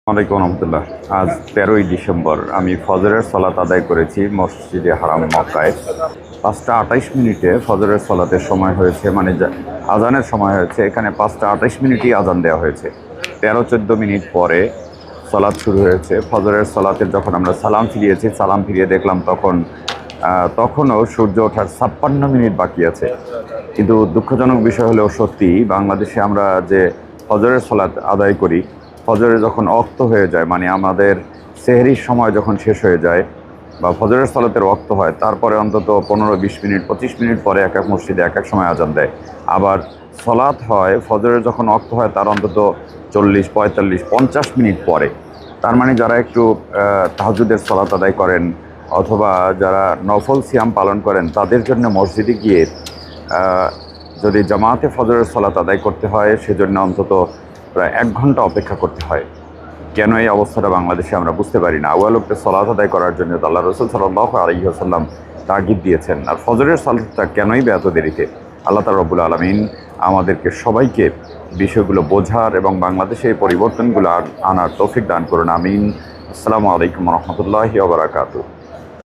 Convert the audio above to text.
ওয়ালাইকুম রহমতুল্লাহ। আজ 13ই ডিসেম্বর আমি ফজরের সলাত আদায় করেছি মসজিদে হারাম মক্কায়। 5টা 28 মিনিটে ফজরের সলাতের সময় হয়েছে, মানে আজানের সময় হয়েছে। এখানে 5টা 28 মিনিটই আজান দেওয়া হয়েছে। 13-14 মিনিট পরে সলাৎ শুরু হয়েছে। ফজরের সলাতের যখন আমরা সালাম ফিরিয়েছি, সালাম ফিরিয়ে দেখলাম তখনও সূর্য ওঠার 56 মিনিট বাকি আছে। কিন্তু দুঃখজনক বিষয় হলেও সত্যি, বাংলাদেশে আমরা যে ফজরের সলাত আদায় করি, ফজরে যখন ওয়াক্ত হয়ে যায়, মানে আমাদের সেহরির সময় যখন শেষ হয়ে যায় বা ফজরের সলাতের ওয়াক্ত হয়, তারপরে অন্তত 15-20 মিনিট 25 মিনিট পরে এক এক মসজিদে এক এক সময় আজান দেয়। আবার সলাত হয় ফজরের যখন ওয়াক্ত হয় তার অন্তত 40-45-50 মিনিট পরে। তার মানে যারা একটু তাহাজ্জুদের সলাত আদায় করেন অথবা যারা নফল সিয়াম পালন করেন, তাদের জন্য মসজিদে গিয়ে যদি জামাতে ফজরের সলাত আদায় করতে হয়, সেজন্য অন্তত প্রায় 1 ঘন্টা অপেক্ষা করতে হয়। কেন এই অবস্থাটা বাংলাদেশে আমরা বুঝতে পারি না। আউয়ালুক্তে সলাত আদায় করার জন্য তো আল্লাহ রসুল সাল্লাল্লাহু আলাইহি ওয়াসাল্লাম তাগিদ দিয়েছেন, আর ফজরের সলাতটা কেনই বা এত দেরিতে? আল্লাহ তাআলা রব্বুল আলামিন আমাদেরকে সবাইকে বিষয়গুলো বোঝার এবং বাংলাদেশে এই পরিবর্তনগুলো আনার তৌফিক দান করুন। আমিন। আসসালামু আলাইকুম রহমতুল্লাহি ওয়া বারাকাতুহু।